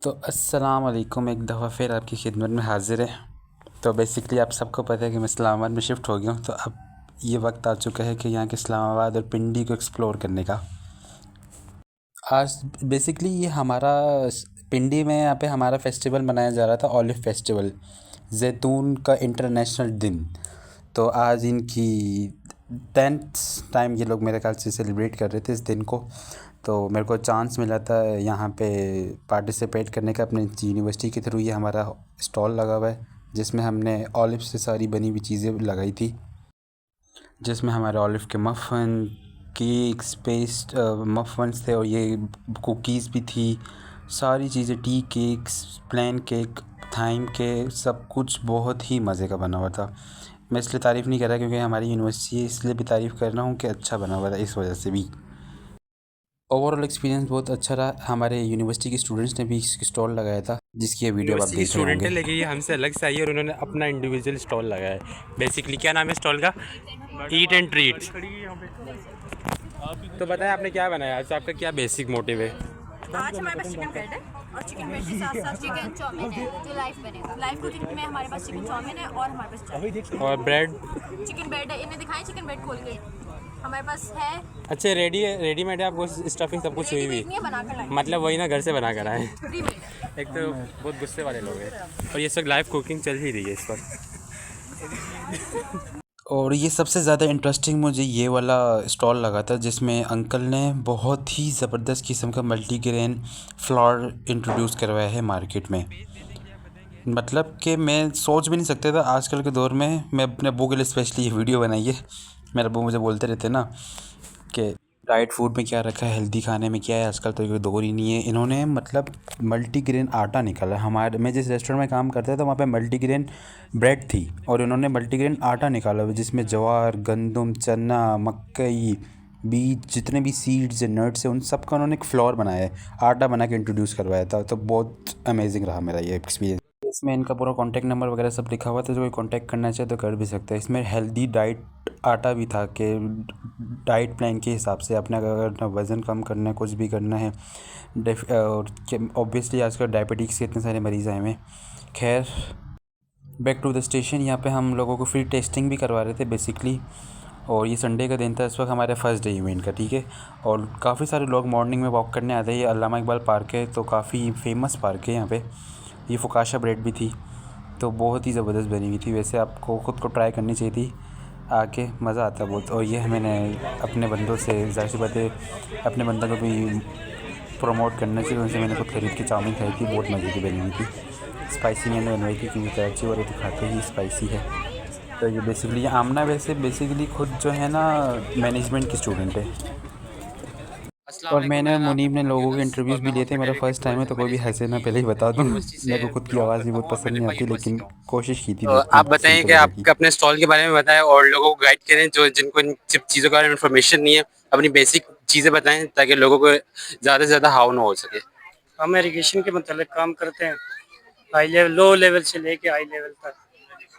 तो अस्सलाम वालेकुम, एक दफ़ा फिर आपकी खिदमत में हाज़िर है। तो बेसिकली आप सबको पता है कि मैं इस्लामाबाद में शिफ्ट हो गया हूँ। तो अब ये वक्त आ चुका है कि यहाँ के इस्लामाबाद और पिंडी को एक्सप्लोर करने का। आज बेसिकली ये हमारा पिंडी में यहाँ पे हमारा फेस्टिवल मनाया जा रहा था, ऑलिव फेस्टिवल, जैतून का इंटरनेशनल दिन। तो आज इनकी 10th टाइम ये लोग मेरे ख्याल से सेलिब्रेट कर रहे थे इस दिन को। तो मेरे को चांस मिला था यहाँ पे पार्टिसिपेट करने का अपने यूनिवर्सिटी के थ्रू। ये हमारा स्टॉल लगा हुआ है जिसमें हमने ऑलिव से सारी बनी हुई चीज़ें लगाई थी, जिसमें हमारे ऑलिव के मफ़न, केक्स, पेस्ट मफ़न्स थे और ये कुकीज़ भी थी, सारी चीज़ें, tea cakes, plain cake, thyme के, सब कुछ बहुत ही मज़े का बना हुआ था। मैं इसलिए तारीफ़ नहीं कर रहा क्योंकि हमारी यूनिवर्सिटी है, इसलिए भी तारीफ़ कर रहा हूँ कि अच्छा बना हुआ था, इस वजह से भी। ओवरऑल एक्सपीरियंस बहुत अच्छा रहा। हमारे यूनिवर्सिटी के स्टूडेंट्स ने भी स्टॉल लगाया था जिसकी ये वीडियो अब आप यूनिवर्सिटी की देख रहे स्टूडेंट होंगे। है, लेकिन ये हमसे अलग से आई है और उन्होंने अपना इंडिविजुअल स्टॉल लगाया है। बेसिकली क्या नाम है स्टॉल का? Eat and treats. तो बताएं आपने क्या बनाया आज, आपका क्या बेसिक मोटिव है? आज हमारे पास चिकन ब्रेड है और चिकन ब्रेड के साथ साथ चिकन चाउमीन है जो लाइव बनेगा। लाइव कुकिंग में हमारे पास चिकन चाउमीन है और हमारे पास चाय। और ब्रेड? चिकन ब्रेड है, इन्हें दिखाएं चिकन ब्रेड खोल के। हमारे पास है अच्छा, रेडी है, रेडीमेड है, आपको स्टफिंग सब कुछ हुई हुई? रेडीमेड नहीं है, बना कर लाए मतलब वही ना, घर से बना कर आए। प्रीमेड है। एक तो बहुत गुस्से वाले लोग हैं और ये सब लाइव कुकिंग चल ही रही है इस पर। और ये सबसे ज़्यादा इंटरेस्टिंग मुझे ये वाला स्टॉल लगा था जिसमें अंकल ने बहुत ही ज़बरदस्त किस्म का मल्टीग्रेन फ्लोर इंट्रोड्यूस करवाया है मार्केट में। मतलब कि मैं सोच भी नहीं सकता था आजकल के दौर में। मैं अपने अब्बू के लिए स्पेशली ये वीडियो बनाई है। मेरे अब्बू मुझे बोलते रहते ना कि डाइट फूड में क्या रखा है, हेल्दी खाने में क्या है, आजकल तो ये दौर ही नहीं है। इन्होंने मतलब मल्टीग्रेन आटा निकाला। हमारे मैं जिस रेस्टोरेंट में काम करता था वहाँ पे मल्टीग्रेन ब्रेड थी और इन्होंने मल्टीग्रेन आटा निकाला हुआ जिसमें ज्वार, गंदम, चना, मकई, बीज, जितने भी सीड्स हैं, नट्स हैं, उन सब का उन्होंने एक फ्लोर बनाया है, आटा बना के इंट्रोड्यूस करवाया था। तो बहुत अमेजिंग रहा मेरा ये एक्सपीरियंस। इसमें इनका पूरा कॉन्टैक्ट नंबर वगैरह सब लिखा हुआ था, जो कोई कॉन्टैक्ट करना चाहे तो कर भी सकता है। इसमें हेल्दी डाइट आटा भी था कि डाइट प्लान के हिसाब से अपने अगर वज़न कम करना है, कुछ भी करना है, और ऑब्वियसली आजकल डायबिटीज़ के इतने सारे मरीज़ आए हुए हैं। खैर, बैक टू द स्टेशन। यहाँ पे हम लोगों को फ्री टेस्टिंग भी करवा रहे थे बेसिकली। और ये संडे का दिन था, इस वक्त हमारे फर्स्ट डे इवेंट का, ठीक है। और काफ़ी सारे लोग मॉर्निंग में वॉक करने आते हैं। ये अल्लामा इकबाल पार्क है, तो काफ़ी फेमस पार्क है यहाँ पे। ये फुकाशा ब्रेड भी थी, तो बहुत ही ज़बरदस्त बनी हुई थी। वैसे आपको ख़ुद को ट्राई करनी चाहिए थी, आके मज़ा आता बहुत। और ये मैंने अपने बंदों से, ज़ाहिर सी बात है अपने बंदों को भी प्रमोट करना चाहिए, उनसे मैंने खुद खरीद के चाउमीन खाई थी, बहुत मज़े की बनी हुई थी। स्पाइसी मैंने बनवाई थी क्योंकि कराची वाले तो खाते ही स्पाइसी है। तो ये बेसिकली आमना वैसे बेसिकली खुद जो है ना मैनेजमेंट की स्टूडेंट है। अस्सलाम और वालेकुम, मैंने मेरा नाम मुनीब ने मोहम्मद लोगों के यूनुस और इंटरव्यूज़ मैं भी लिए थे। मेरा हॉस्पिटैलिटी फर्स्ट टाइम है तो कोई भी हंसे ना, पहले ही बता दूँ। यूनिवर्सिटी से मेरे को खुद की बिलॉन्ग आवाज़ भी करता बहुत हूँ और पसंद मैं नहीं नेपाल आती, यूनिवर्सिटी लेकिन का हूँ। कोशिश की थी तो बिल्कुल आप सही बताएं कि तरीके आप की। अपने स्टॉल के बारे में बताएं और लोगों को गाइड करें जो जिनको इन सब चीज़ों के बारे में इन्फॉर्मेशन नहीं है। अपनी बेसिक चीज़ें बताएं ताकि लोगों को ज़्यादा से ज़्यादा हाव ना हो सके। हम इरीगेशन के मतलब काम करते हैं, हाई लेवल, लो लेवल से लेके हाई लेवल तक।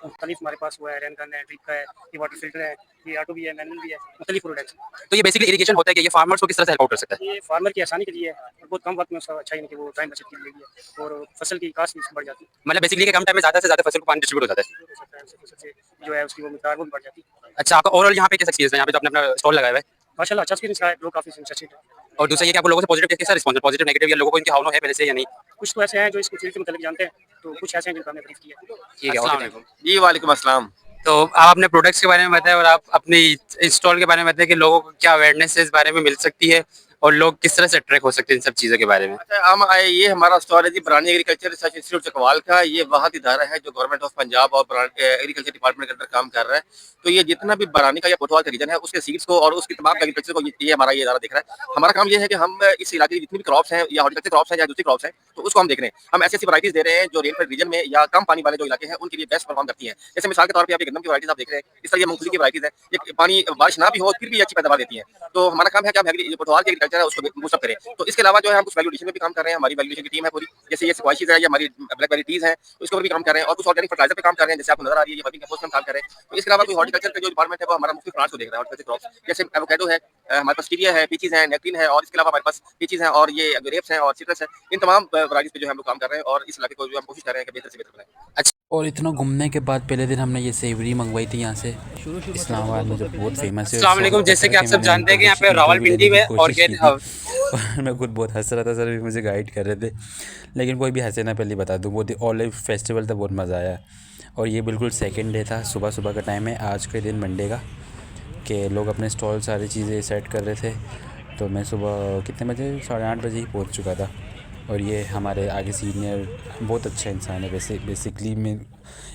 मुख्तलिफ हमारे पास हुआ है, रेन गन है, ड्रिप का है, ये वाटर फिल्टर है, ये ऑटो भी है, मैनुअल भी है, मुख्तलिफ प्रोडक्ट्स। तो ये बेसिकली इरिगेशन होता है कि ये फार्मर्स को किस तरह से हेल्प आउट कर सकता है? ये फार्मर की आसानी के लिए है और बहुत कम वक्त में उसका अच्छा ही कि वो टाइम बचत के लिए भी है और फसल की कास्ट भी बढ़ जाती है। मतलब बेसिकली कम टाइम में ज़्यादा से ज़्यादा फसल को पानी डिस्ट्रीब्यूट हो जाता है। हो सकता है उससे फसल से जो है उसकी वो मिकदार वो भी बढ़ जाती है। अच्छा, आपका ओवरऑल यहाँ पे कैसा एक्सपीरियंस है? यहाँ पे जो आपने अपना स्टॉल लगाया हुआ है, माशाल्लाह अच्छा एक्सपीरियंस रहा है, लोग काफ़ी इंटरेस्टेड है। और दूसरा ये कि आपको लोगों से पॉजिटिव कैसा रिस्पॉन्स है? पॉजिटिव, नेगेटिव, या लोगों को इनकी हाव है पहले से या नहीं? कुछ तो ऐसे हैं जो इसको फील्ड के मतलब जानते हैं, तो कुछ ऐसे हैं जिनको हमने ब्रीफ किया। ठीक है, अस्सलाम ओके, थैंक वालेकुम। जी वालेकुम अस्सलाम। तो आप अपने प्रोडक्ट्स के बारे में बताएं और आप अपनी इंस्टॉल के बारे में बताएं कि लोगों को क्या अवेयरनेस है इस बारे में मिल सकती है और लोग किस तरह से अट्रैक्ट हो सकते हैं इन सब चीज़ों के बारे में। अच्छा, हम ये हमारा स्टॉल है जी बरानी एग्रीकल्चर रिसर्च इंस्टीट्यूट चकवाल का। ये वहाँ इदारा है जो गवर्नमेंट ऑफ पंजाब और एग्रीकल्चर डिपार्टमेंट के अंदर काम कर रहा है। तो ये जितना भी बरानी का या कोतवाल का रीजन है उसके सीड्स को और उसकी तमाम एग्रीकल्चर को ये हमारा ये इदारा देख रहा है। हमारा काम ये है कि हम इस इलाके की जितनी भी क्रॉप्स हैं या हॉर्टिकल्चर क्रॉप्स हैं या दूसरी क्रॉप्स हैं, तो उसको हम देख रहे हैं। हम ऐसी ऐसी वराइटीज दे रहे हैं जो रेनफेड रीजन में या कम पानी वाले जो इलाके हैं उनके लिए बेस्ट परफॉर्म करती हैं। जैसे मिसाल के तौर पे आप ये गन्नम की वराइटीज आप देख रहे हैं, इस तरह ये मूंगफली की वराइटीज है, ये पानी बारिश ना भी हो फिर भी अच्छी पैदावार देती है। तो हमारा काम है कि हम कोतवाल के एग्रीकल्चर कल्चर है उसको बूस्ट अप करें। तो इसके अलावा जो है हम कुछ वैल्यू एडिशन में भी काम कर रहे हैं, हमारी वैल्यू एडिशन की टीम है पूरी, जैसे ये स्क्वाशिज है, ये हमारी ब्लैकबेरी टीज है, तो इसके ऊपर भी काम कर रहे हैं और कुछ ऑर्गेनिक फर्टिलाइजर पे काम कर रहे हैं, जैसे आपको नजर आ रही है ये वर्किंग कंपोस्ट में काम कर रहे हैं। तो इसके अलावा कोई हॉर्टिकल्चर का जो डिपार्टमेंट है वो हमारा मुख्य प्लांट्स को देख रहा है, हॉर्टिकल्चर क्रॉप्स, जैसे एवोकेडो है, हमारे पास कीविया है, पीचीज है, नेक्टिन है, और इसके अलावा हमारे पास पीचीज है और ये ग्रेप्स हैं और सिट्रस है। इन तमाम वैरायटीज पे जो हम लोग काम कर रहे हैं और इस इलाके को जो हम कोशिश कर रहे हैं कि बेहतर से बेहतर बनाएं। अच्छा, और इतना घूमने के बाद पहले दिन हमने ये सेवरी मंगवाई थी यहाँ से, इस्लामाबाद में जो बहुत फेमस है। अस्सलाम वालेकुम। जैसे कि आप सब जानते हैं कि यहाँ पे रावलपिंडी में ऑर्गेनिक और मैं खुद बहुत हंस रहा था, सर भी मुझे गाइड कर रहे थे, लेकिन कोई भी हंसे ना, पहले बता दूँ, बहुत ऑलिव फेस्टिवल था, बहुत मज़ा आया। और ये बिल्कुल सेकंड डे था, सुबह सुबह का टाइम है आज के दिन मंडे का, कि लोग अपने स्टॉल सारी चीज़ें सेट कर रहे थे। तो मैं सुबह कितने बजे, 8:30 बजे ही पहुँच चुका था। और ये हमारे आगे सीनियर बहुत अच्छा इंसान है, बेसिकली मैं,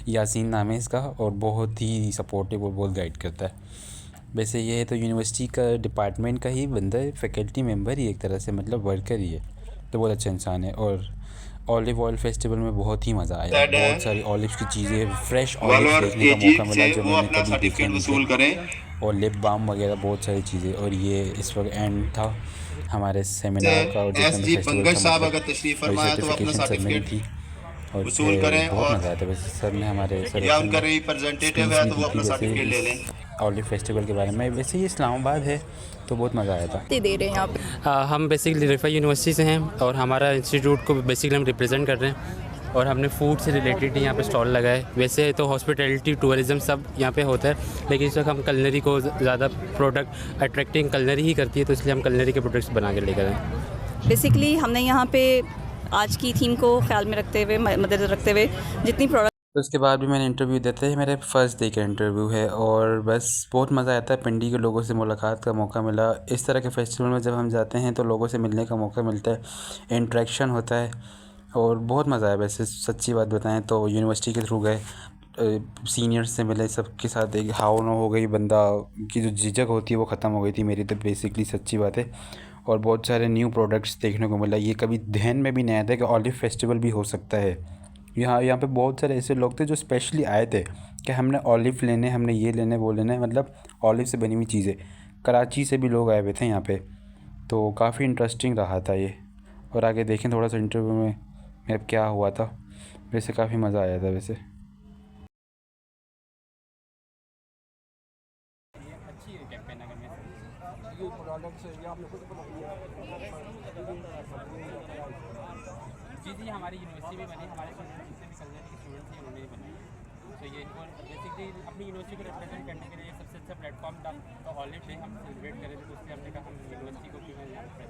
यासीन नाम है इसका, और बहुत ही सपोर्टिव और बहुत गाइड करता है। वैसे ये तो यूनिवर्सिटी का डिपार्टमेंट का ही बंदा है, फैकल्टी मेंबर ही एक तरह से, मतलब वर्कर ही है, तो बहुत अच्छा इंसान है। और ऑलिव ऑयल फेस्टिवल में बहुत ही मज़ा आया, बहुत सारी ऑलिव्स की चीज़ें, फ्रेश ऑलिव देखने का मौका मिला जो मैंने कभी देखा नहीं था, और लिप बाम वगैरह बहुत सारी चीज़ें। और ये इस वक्त एंड था हमारे सेमिनार का, और जितना भी फेस्टिवल था, मतलब सर्टिफिकेशन सेरेमनी थी, और बहुत मज़ा आया था। वैसे सर ने हमारे सर ऑलिव फेस्टिवल के बारे में, वैसे ये इस्लामाबाद है तो बहुत मज़ा आया था। दे रहे हैं यहाँ पे। हम बेसिकली रिफा यूनिवर्सिटी से हैं और हमारा इंस्टीट्यूट को बेसिकली हम रिप्रेजेंट कर रहे हैं और हमने फूड से रिलेटेड ही यहाँ पे स्टॉल लगाया है। वैसे तो हॉस्पिटैलिटी टूरिज़्म सब यहाँ पे होता है, लेकिन इस वक्त हम कलनरी को ज़्यादा प्रोडक्ट अट्रैक्टिंग कलनरी ही करती है, तो इसलिए हम कलनरी के प्रोडक्ट्स बना के लेकर आए। बेसिकली हमने यहाँ पे आज की थीम को ख्याल में रखते हुए, मद्देनजर रखते हुए जितनी प्रोडक्ट। तो उसके बाद भी मैंने इंटरव्यू देते हैं, मेरे फर्स्ट डे का इंटरव्यू है, और बस बहुत मज़ा आता है। पिंडी के लोगों से मुलाकात का मौका मिला। इस तरह के फेस्टिवल में जब हम जाते हैं तो लोगों से मिलने का मौका मिलता है, इंटरेक्शन होता है, और बहुत मज़ा आया। वैसे सच्ची बात बताएं तो यूनिवर्सिटी के थ्रू गए, सीनियर्स से मिले, सबके साथ एक हाव नो हो गई, बंदा की जो झिझक होती है वो ख़त्म हो गई थी मेरी, तो बेसिकली सच्ची बात है। और बहुत सारे न्यू प्रोडक्ट्स देखने को मिला, ये कभी ध्यान में भी नहीं आया था कि ऑलिव फेस्टिवल भी हो सकता है। यहाँ पे बहुत सारे ऐसे लोग थे जो स्पेशली आए थे कि हमने ऑलिव लेने, हमने ये लेने, वो लेने, मतलब ऑलिव से बनी हुई चीज़ें। कराची से भी लोग आए हुए थे यहाँ पे, तो काफ़ी इंटरेस्टिंग रहा था ये। और आगे देखें थोड़ा सा इंटरव्यू में अब क्या हुआ था। वैसे काफ़ी मज़ा आया था वैसे। जी हमारी यूनिवर्सिटी में बनी, हमारे जितने भी कल्चर के स्टूडेंट्स हैं उन्होंने बनाई। तो ये इनको बेसिकली अपनी यूनिवर्सिटी को रिप्रेजेंट करने के लिए सबसे अच्छा प्लेटफॉर्म था। तो ऑलिव डे हम सेलिब्रेट करें थे, तो उससे हमने कहा हम यूनिवर्सिटी को क्यों यहाँ पे